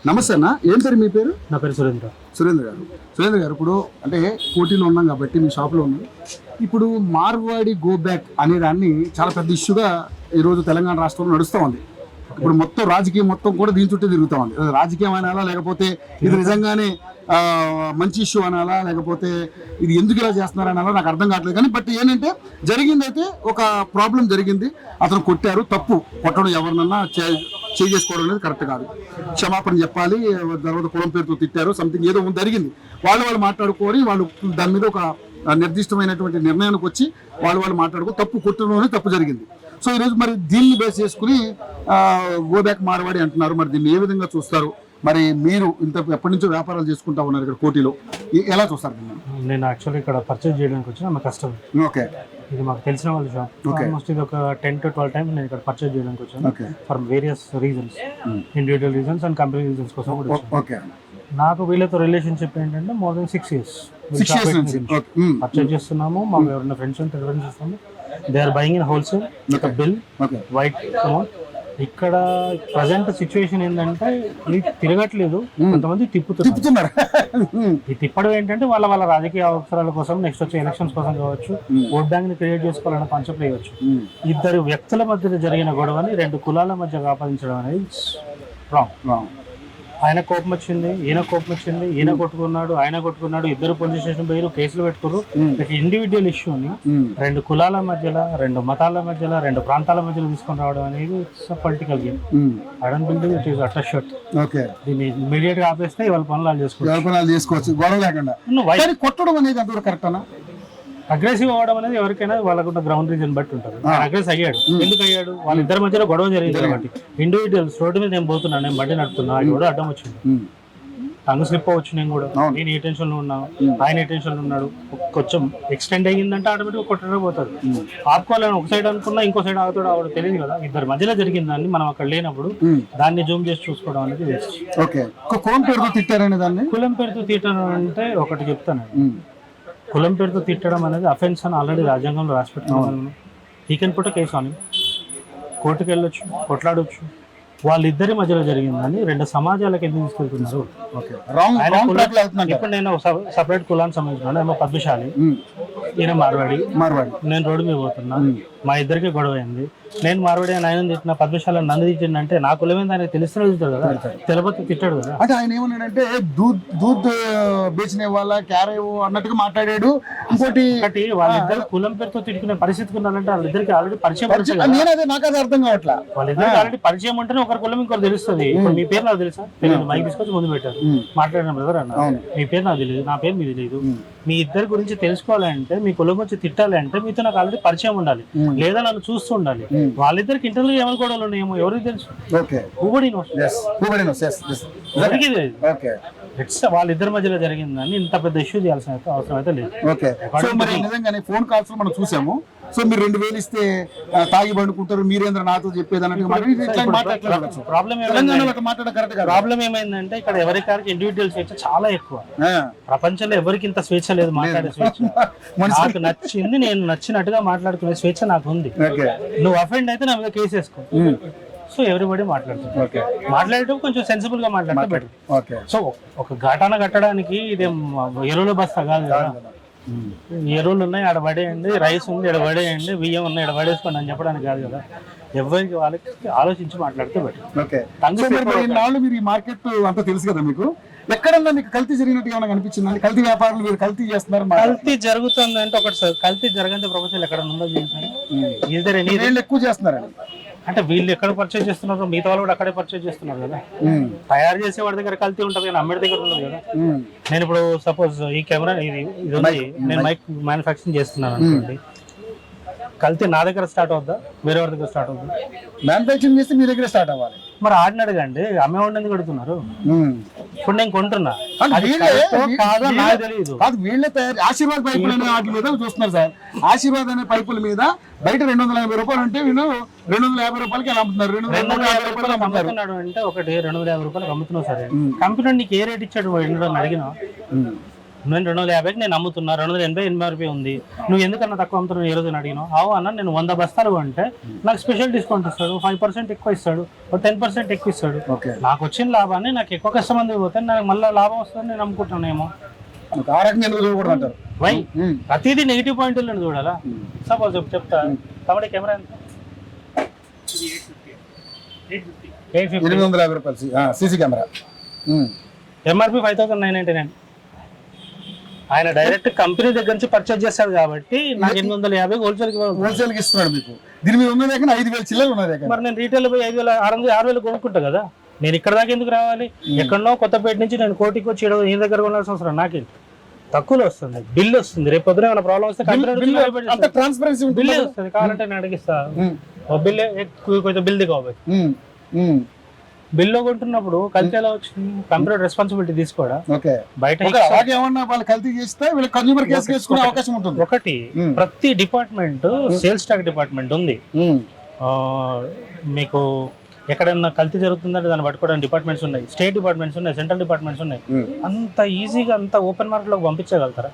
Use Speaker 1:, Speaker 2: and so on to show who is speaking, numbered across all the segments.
Speaker 1: నమస్తే అన్న, ఏం పేరు మీ పేరు?
Speaker 2: నా పేరు సురేంద్ర.
Speaker 1: సురేంద్ర గారు ఇప్పుడు అంటే పోటీలో ఉన్నాం కాబట్టి మీ షాప్లో ఉన్నాం. ఇప్పుడు మార్వాడి గో బ్యాక్ అనే దాన్ని చాలా పెద్ద ఇష్యూగా ఈరోజు తెలంగాణ రాష్ట్రంలో నడుస్తూ ఉంది. ఇప్పుడు మొత్తం రాజకీయం మొత్తం కూడా దీని చుట్టూ తిరుగుతూ ఉంది. రాజకీయం అనాలా, లేకపోతే ఇది నిజంగానే మంచి ఇష్యూ అనాలా, లేకపోతే ఇది ఎందుకు ఇలా చేస్తున్నారు అనాలా నాకు అర్థం కావట్లేదు. కానీ బట్ ఏంటంటే జరిగిందైతే ఒక ప్రాబ్లం జరిగింది, అతను కొట్టారు, తప్పు. కొట్టడం ఎవరినన్నా చేసుకోవడం అనేది కరెక్ట్ కాదు. క్షమాపణ చెప్పాలి. తర్వాత కులం పేరుతో తిట్టారు, సంథింగ్ ఏదో జరిగింది. వాళ్ళు మాట్లాడుకొని వాళ్ళు దాని మీద ఒక నిర్దిష్టమైనటువంటి నిర్ణయానికి వచ్చి వాళ్ళు మాట్లాడుకో తప్పు కొట్టడంలోనే తప్పు జరిగింది. సో ఈరోజు మరి దీన్ని బేస్ చేసుకుని గో బ్యాక్ మార్వాడి అంటున్నారు. మరి దీన్ని ఏ విధంగా చూస్తారు? మరి మీరు ఎప్పటి నుంచో వ్యాపారాలు చేసుకుంటా ఉన్నారు ఇక్కడ కోటిలో, ఎలా చూస్తారు?
Speaker 2: నేను యాక్చువల్లీ ఇక్కడ పర్చేజ్ చేయడానికి వచ్చిన మా కస్టమర్.
Speaker 1: ఓకే,
Speaker 2: ఇది మాకు తెలిసిన వాళ్ళ షాప్. ఆల్మోస్ట్ ఇది ఒక 10 to 12 టైమ్స్ నేను ఇక్కడ పర్చేజ్ చేయడానికి వచ్చాను. For various reasons, individual reasons and company reasons కోసం కూడా.
Speaker 1: ఓకే, నాకు
Speaker 2: వీళ్ళతో రిలేషన్షిప్ ఏంటంటే మోర్ దెన్ 6 years పర్చేజ్ చేస్తున్నాము. మాకు ఎవరైనా ఫ్రెండ్స్ ఉంటే రిఫరెన్స్ చేస్తాము. They are buying in wholesale with bill, white amount. ఇక్కడ ప్రజెంట్ సిచ్యువేషన్ ఏంటంటే ఇది తిరగట్లేదు, కొంతమంది తిప్పుతున్నారు. ఈ తిప్పడం ఏంటంటే వాళ్ళ రాజకీయ అవసరాల కోసం, నెక్స్ట్ వచ్చే ఎలక్షన్స్ కోసం కావచ్చు, ఓట్ బ్యాంక్ ని క్రియేట్ చేసుకోవాలన్న కాన్సెప్ట్ వేయవచ్చు. ఇద్దరు వ్యక్తుల మధ్య జరిగిన గొడవని 2 కులాల మధ్య ఆపాదించడం అనేది రాంగ్. ఆయన కోపం వచ్చింది, ఈయన కోపం వచ్చింది, ఈయన కొట్టుకున్నాడు, ఆయన కొట్టుకున్నాడు, ఇద్దరు పోలీస్ స్టేషన్ పోయారు, కేసులు పెట్టుకున్నారు. ఇండివిజువల్ ఇష్యూని 2 కులాల మధ్యలో, 2 మతాల మధ్యలో, 2 ప్రాంతాల మధ్యలో తీసుకొని రావడం అనేది political game. I don't believe it is utter shot. దీన్ని ఇమీడియట్ గా ఆపేస్తే వాళ్ళ పనులు చేసుకోవచ్చు, గొడవ లేకుండా. కొట్టడం అనేది అంతవరకు కరెక్ట్ అన్న? అగ్రెసివ్ అవ్వడం అనేది ఎవరికైనా వాళ్ళకున్న గ్రౌండ్ రీజన్ బట్టి ఉంటుంది. అగ్రెస్ అయ్యాడు, ఎందుకు అయ్యాడు? వాళ్ళిద్దరి మధ్యలో గొడవ జరిగింది కాబట్టి. ఇండివిజువల్స్ రోడ్డు మీద నేను పోతున్నా, నేను బండి నడుపుతున్నా, అది కూడా అడ్డం వచ్చింది, టంగ్ స్లిప్ అవ్వచ్చు. నేను కూడా నేను ఏ టెన్షన్ లో ఉన్నాను, ఆయన ఏ టెన్షన్ లో ఉన్నాడు. కొంచెం ఎక్స్టెండ్ అయ్యిందంటే ఆటోమేటిక్ కొట్టడం పోతుంది. ఆపుకోవాలని ఒక సైడ్ అనుకున్నా, ఇంకో సైడ్ ఆగుతాడు ఆవిడ తెలియదు కదా. ఇద్దరి మధ్యలో జరిగిందాన్ని మనం అక్కడ లేనప్పుడు దాన్ని జూమ్ చేసి చూసుకోవడం అనేది వేస్ట్. కులం పేరుతో తిట్టారనే దాన్ని కులం పేరుతో తిట్టాను అంటే ఒకటి చెప్తాను. కులం పేరుతో తిట్టడం అనేది అఫెన్స్ అని ఆల్రెడీ రాజ్యాంగంలో రాసిపెట్టుకున్నాను. ఈ కెన్ పుట్ కేసు అని కోర్టుకు వెళ్ళొచ్చు, కొట్లాడొచ్చు. వాళ్ళిద్దరి మధ్యలో జరిగిందని 2 సమాజాలకు ఎందుకు తీసుకెళ్తున్నారు? ఇప్పుడు నేను సపరేట్ కులానికి సంబంధించిన ఏమో పద్మశాలి, ఈయన మార్వాడి, నేను రోడ్డు మీద పోతున్నా, మా ఇద్దరికి గొడవ అయింది. నేను మార్వాడి అని ఆయన తిట్టిన, పద్మశాల నన్ను తిట్టిందంటే నా కులమేంది ఆయన తెలుస్తూనే తిట్టాడు కదా, తెలియకపోతే తిట్టాడు కదా. అంటే ఆయన ఏమన్నాడంటే దూద్ బేచిన వాళ్ళ క్యారేవ్ అన్నట్టుగా మాట్లాడాడు. ఇంకోటి వాళ్ళిద్దరు కులం పేరుతో తిట్టుకునే పరిస్థితికి ఉన్నారంటే వాళ్ళిద్దరికి ఆల్రెడీ పరిచయం. నాకు అది అర్థం కావట్లా. వాళ్ళిద్దరికి ఆల్రెడీ పరిచయం ఉంటేనే ఒకరి కులం ఇంకొకరు తెలుస్తుంది. ఇప్పుడు మీ పేరు నాకు తెలుసా? తెలియదు. మైక్ తీసుకొచ్చి ముందు పెట్టారు, మాట్లాడిన బ్రదర్ అన్న, మీ పేరు నాకు తెలియదు, నా పేరు మీకు తెలియదు. మీ ఇద్దరి గురించి తెలుసుకోవాలంటే, మీ కులం వచ్చి తిట్టాలి అంటే మీతో నాకు ఆల్రెడీ పరిచయం ఉండాలి, లేదా నన్ను చూస్తూ ఉండాలి. వాళ్ళిద్దరికి ఇంటర్వ్యూ ఏమైనా గొడవలు ఉన్నాయేమో ఎవరికి తెలుసు? వాళ్ళిద్దరి మధ్యలో జరిగిందని ఇంత పెద్ద ఇష్యూ చేయాల్సిన అవసరం అయితే లేదు. ఫోన్ కాల్స్ మనం చూసాము. సో మీరు 2000 ఇస్తే తాగి పండుకుంటారు, మీరేంద్ర నాతో చెప్పేది అన్నట్టు. ప్రాబ్లం ఏమైందంటే ఇక్కడ ఎవరికారికి ఇండివిజువల్ స్వేచ్ఛ చాలా ఎక్కువ. ప్రపంచంలో ఎవరికి ఇంత స్వేచ్ఛ లేదు, మాట్లాడే స్వేచ్ఛ. నాకు నచ్చింది నేను నచ్చినట్టుగా మాట్లాడుకునే స్వేచ్ఛ నాకు ఉంది. నువ్వు అఫెండ్ అయితే నా మీద కేసు వేసుకో. సో ఎవ్రీబడి మాట్లాడేటప్పుడు కొంచెం సెన్సిబుల్ గా మాట్లాడితే బెటర్. సో ఒక ఘటన కట్టడానికి ఇదేం ఎరువుల బస్తా కాదు కదా. ఎరువులు ఉన్నాయి ఆడ పడేయండి, రైస్ ఉంది ఆడ పడేయండి, బియ్యం ఉన్నాయి ఆడ పడేసుకోండి అని చెప్పడానికి కాదు కదా. ఎవరికి వాళ్ళకి ఆలోచించి మాట్లాడితే బెటర్. మీరు ఈ మార్కెట్ అంతా తెలుసు కదా, మీకు ఎక్కడన్నా మీకు కల్తీ జరిగినట్టు ఏమైనా కనిపించిందండి? కల్తీ వ్యాపారులు మీరు కల్తీ చేస్తున్నారు? కల్తీ జరుగుతుంది అంటే ఒకటి సార్, కల్తీ జరగంటే ప్రపంచంలో ఎక్కడ ఉందో చూపించండి. ఎక్కువ చేస్తున్నారండి అంటే వీళ్ళు ఎక్కడ పర్చేజ్ చేస్తున్నారు, మిగతా వాళ్ళు కూడా అక్కడే పర్చేజ్ చేస్తున్నారు కదా. తయారు చేసే వాడి దగ్గర కల్తీ ఉంటుంది కానీ అమ్మడి దగ్గర ఉండదు కదా. నేను ఇప్పుడు సపోజ్ ఈ కెమెరా ఇది ఉంది, నేను మైక్ మ్యానుఫ్యాక్చరింగ్ చేస్తున్నాను అనుకోండి, కల్తీ నా దగ్గర స్టార్ట్ అవుద్దా, వేరే వాడి దగ్గర స్టార్ట్ అవుద్దా? మ్యానుఫ్యాక్చరింగ్ చేస్తే మీ దగ్గర స్టార్ట్ అవ్వాలి. మరి ఆడిని అడగండి, అమ్మేవాడిని ఎందుకు అడుగుతున్నారు? ఇప్పుడు నేను కొంటున్నా, తెలియదు. వీళ్ళే తయారు ఆశీర్వాద్ పైపులు అనే వాటి మీద చూస్తున్నారు సార్. ఆశీర్వాద్ అనే పైపుల మీద బయట 250 రూపాయలు అంటే వీళ్ళు 250 రూపాయలకి అమ్ముతున్నారు. 250 రూపాయలు అమ్ముతున్నాడు అంటే ఒకటి 250 రూపాయలకి అమ్ముతున్నావు సరే, కంపెనీ నీకు ఏ రేట్ ఇచ్చాడు అడిగినా నేను 250కి నేను అమ్ముతున్నా, 280 ఎంఆర్పీ ఉంది, నువ్వు ఎందుకన్నా తక్కువ అమ్ముతున్నావు ఏ రోజు అడిగినావు? అవు అన్న నేను 100 బస్తాలు అంటే నాకు స్పెషల్ డిస్కౌంట్ ఇస్తాడు, 5% ఎక్కువ ఇస్తాడు, 10% ఎక్కువ ఇస్తాడు.
Speaker 1: ఓకే,
Speaker 2: నాకు వచ్చిన లాభాన్ని నాకు ఎక్కువ కస్టమర్ పోతే నాకు మళ్ళీ లాభం వస్తుందని నేను అమ్ముకుంటున్నానేమో.
Speaker 1: ఆ రకంగా ఎందుకు చూడకూడదు అంటారు?
Speaker 2: వై ప్రతిదీ నెగిటివ్ పాయింట్ చూడాలా? సపోజ్ చెప్తా, తమడి కెమెరా ఎంత?
Speaker 1: 850 రూపాయలు సీసీ కెమెరా,
Speaker 2: ఎంఆర్పి 5999. ఆయన డైరెక్ట్ కంపెనీ దగ్గర నుంచి పర్చేజ్ చేస్తాడు కాబట్టి నాకు 850
Speaker 1: హోల్సేల్కి ఇస్తున్నాడు మీకు. దీని మీద ఉన్న దగ్గర 5,000 చిల్లర ఉన్న దగ్గర.
Speaker 2: మరి నేను రీటైల్ పోయి 5,600 కొనుక్కుంటా కదా. నేను ఇక్కడ దాకా ఎందుకు రావాలి? ఎక్కడనో కొత్తపేట నుంచి నేను కోటికి వచ్చి ఈ దగ్గర కొనాల్సిన అవసరం నాకేంటి? తక్కువలో వస్తుంది, బిల్ వస్తుంది. రేపు పొద్దున ఏమైనా ప్రాబ్లం వస్తే
Speaker 1: ట్రాన్స్పరెన్సీ
Speaker 2: బిల్ వస్తుంది. కావాలంటే నేను అడిగిస్తా, బిల్ కొంచెం బిల్ దిగవాలి. బిల్లో కొంటున్నప్పుడు కల్తీ ఎలా వచ్చింది? కంప్యూటర్ రెస్పాన్సిబిలిటీ తీసుకోవడా? బయట
Speaker 1: ఏమన్నా వాళ్ళు కల్తీ చేస్తే వీళ్ళు కన్స్యూమర్ కేసు వేసుకునే అవకాశం ఉంటుంది.
Speaker 2: ఒకటి, ప్రతి డిపార్ట్మెంట్ సేల్స్ టాక్ డిపార్ట్మెంట్ ఉంది. మీకు ఎక్కడైనా కల్తీ జరుగుతుందంటే దాన్ని పట్టుకోవడానికి డిపార్ట్మెంట్స్ ఉన్నాయి, స్టేట్ డిపార్ట్మెంట్స్ ఉన్నాయి, సెంట్రల్ డిపార్ట్మెంట్స్ ఉన్నాయి. అంత ఈజీగా అంత ఓపెన్ మార్కెట్ లోకి పంపించగలుగుతారా?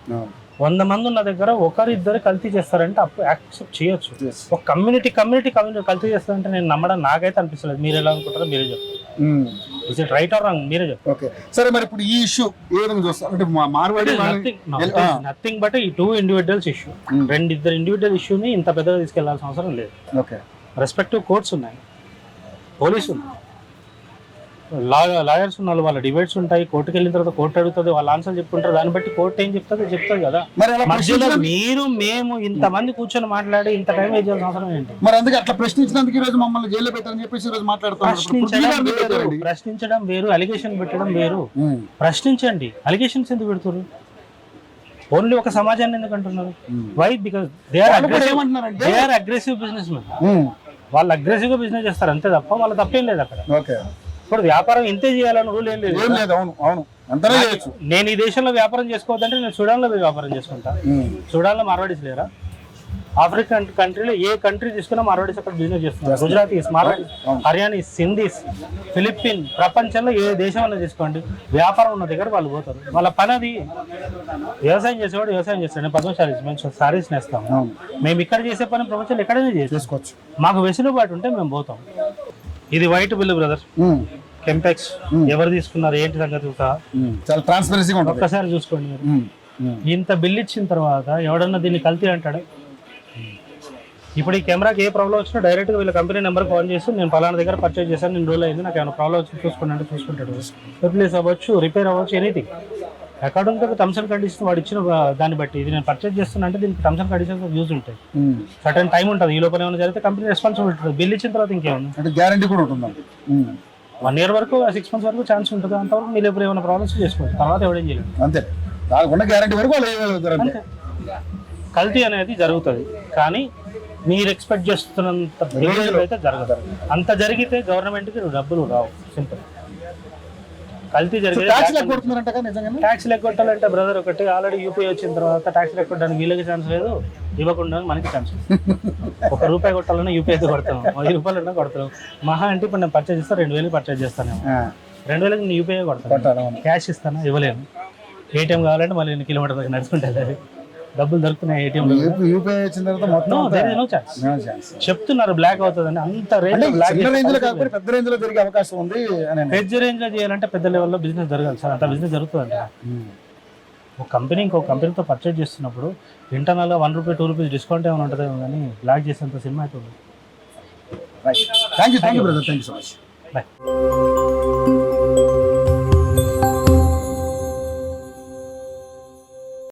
Speaker 2: 100 మంది ఉన్న దగ్గర ఒకరిద్దరు కల్తీ చేస్తారంటే అప్పుడు యాక్సెప్ట్ చేయొచ్చు. ఒక కమ్యూనిటీ కల్తీ చేస్తారంటే నేను నమ్మడం నాకైతే అనిపిస్తలేదు. మీరు ఎలా అనుకుంటారో మీరే చెప్పండి. Is it right are wrong మీరే చెప్పండి.
Speaker 1: ఓకే సరే, మరి ఇప్పుడు ఈ ఇష్యూ ఏ విధంగా చూస్తారు? అంటే మార్వాడి
Speaker 2: నథింగ్ బట్ ఈ 2 ఇండివిజువల్స్ ఇష్యూ, ఇద్దరు ఇండివిజువల్ ఇష్యూని ఇంత పెద్దగా తీసుకెళ్లాల్సిన అవసరం లేదు.
Speaker 1: ఓకే,
Speaker 2: రెస్పెక్టివ్ కోర్ట్స్ ఉన్నాయి, పోలీసు ఉంది, లాయర్స్ ఉన్నారు, వాళ్ళ డిబేట్స్ ఉంటాయి. కోర్టుకు వెళ్ళిన తర్వాత కోర్టు అడుగుతుంది, వాళ్ళ ఆన్సర్ చెప్పుకుంటారు. దాన్ని బట్టి కోర్టు ఏం చెప్తుంది కదా. మధ్యలో మీరు మేము ఇంతమంది కూర్చొని మాట్లాడి ఇంత టైం వేస్ట్ చేయాల్సిన అవసరం ఏంటి?
Speaker 1: మరి అందుకే అట్లా ప్రశ్నించినందుకు ఈ రోజు మమ్మల్ని జైల్లో పెట్టారని చెప్పేసి ఈ రోజు
Speaker 2: ప్రశ్నించడం వేరు, అలిగేషన్ పెట్టడం వేరు. ప్రశ్నించండి, అలిగేషన్స్ ఎందుకు పెడుతున్నారు? ఓన్లీ ఒక సమాజాన్ని ఎందుకు అంటున్నారు? Why? Because they are aggressive businessmen. వాళ్ళు అగ్రెసివ్ గా బిజినెస్ చేస్తారు అంతే తప్ప వాళ్ళ తప్పేం లేదు అక్కడ. ఇప్పుడు వ్యాపారం ఇంతే చేయాలని రూల్ ఏం లేదు. నేను ఈ దేశంలో వ్యాపారం చేసుకోవద్దంటే నేను సుడాన్ లో వ్యాపారం చేసుకుంటా. సుడాన్ లో మార్వాడీస్ లేరా? ఆఫ్రికన్ కంట్రీలో ఏ కంట్రీ తీసుకున్నా మార్వాడీస్ అక్కడ బిజినెస్ చేస్తున్నారు. గుజరాతీస్, మార్వాడీస్, హర్యానీస్, సింధీస్, ఫిలిప్పీన్, ప్రపంచంలో ఏ దేశం అన్నా తీసుకోండి, వ్యాపారం ఉన్న దగ్గర వాళ్ళు పోతారు. వాళ్ళ పని అది. వ్యవసాయం చేసేవాడు వ్యవసాయం చేస్తాడు. నేను పద్మశాలి మేము సారీస్ నేస్తాము. మేము ఇక్కడ చేసే పని ప్రపంచంలో ఎక్కడైనా చేసుకోవచ్చు. మాకు వెసులుబాటు ఉంటే మేము పోతాం. ఇది వైట్ బిల్ బ్రదర్, కెంపెక్స్. ఎవరు తీసుకున్నారు ఏంటి సంగతి
Speaker 1: చాలా ట్రాన్స్పరెన్సీగా ఉంటుంది.
Speaker 2: ఒక్కసారి చూసుకోండి మీరు. ఇంత బిల్ ఇచ్చిన తర్వాత ఎవడన్నా దీన్ని కల్తీ అంటాడు? ఇప్పుడు ఈ కెమెరాకి ఏ ప్రాబ్లం వచ్చినా డైరెక్ట్గా వీళ్ళ కంపెనీ నెంబర్ ఫోన్ చేసి నేను పలానా దగ్గర పర్చేజ్ చేశాను, నేను రోజులు అయింది, నాకు ఏమైనా ప్రాబ్లం వచ్చి చూసుకుంటే చూసుకుంటాడు. రిప్లేస్ అవ్వచ్చు, రిపేర్ అవ్వచ్చు, anything. According to terms and condition వాడు ఇచ్చిన దాన్ని బట్టి ఇది నేను పర్చేజ్ చేస్తున్నా అంటే దీనికి టర్మ్స్ అండ్ కండిషన్స్ యూజ్ ఉంటాయి. సర్టన్ టైం ఉంటుంది. ఈ లోపల ఏమైనా జరిగితే కంపెనీ రెస్పాన్సిబిలిటీ ఉంటుంది. బిల్ ఇచ్చిన తర్వాత ఇంకేముంది
Speaker 1: అంటే గ్యారంటీ కూడా ఉంటుంది.
Speaker 2: 1 year వరకు, 6 months వరకు ఛాన్స్ ఉంటుంది. అంతవరకు మీరు ఎప్పుడు ఏమైనా ప్రాబ్లమ్స్ చేసుకోవచ్చు. తర్వాత ఎవడేం చేయలేదు.
Speaker 1: అంతే, గ్యారంటీ వరకు
Speaker 2: కల్తీ అనేది జరుగుతుంది, కానీ మీరు ఎక్స్పెక్ట్ చేస్తున్నంత అయితే జరగదు. అంత జరిగితే గవర్నమెంట్కి డబ్బులు రావు. సింపుల్. కల్తీ జరిగితే ట్యాక్స్ లెక్కొట్టాలంటే బ్రదర్ ఒకటి, ఆల్రెడీ యూపీఐ వచ్చిన తర్వాత ట్యాక్స్ లెక్కొట్టడానికి వీళ్ళకి ఛాన్స్ లేదు, ఇవ్వకుండా మనకి ఛాన్స్ లేదు. ₹1 కొట్టాలన్నా యూపీఐ అయితే కొడతాం, ₹10 కొడతాం. మహా అంటే ఇప్పుడు నేను పర్చేజ్ చేస్తాను 2,000 పర్చేజ్ చేస్తాను. 2,000 నేను యూపీఐ కొడతాను, క్యాష్ ఇస్తాను, ఇవ్వలేను. ఏటీఎం కావాలంటే మళ్ళీ 1 కిలోమీటర్ దగ్గర నడుచుకుంటుంది. డబ్బులు దొరుకుతున్నాయి ఏటీఎం. చెప్తున్నారు బ్లాక్ అవుతుందని. అంత రేంజ్
Speaker 1: పెద్ద రేంజ్ లో జరిగే అవకాశం ఉంది.
Speaker 2: పెద్ద రేంజ్ లో చేయాలంటే పెద్ద లెవెల్లో బిజినెస్ జరగాలి సార్. అంత బిజినెస్ జరుగుతుంది. ఒక కంపెనీ ఇంకొక కంపెనీతో పర్చేజ్ చేస్తున్నప్పుడు ఇంటర్నల్గా ₹1, ₹2 డిస్కౌంట్ ఏమైనా ఉంటుందేమో కానీ బ్లాక్ చేసేంత సినిమా అయితే ఉంది.
Speaker 1: Thank you brother, thank you so much.
Speaker 2: Bye.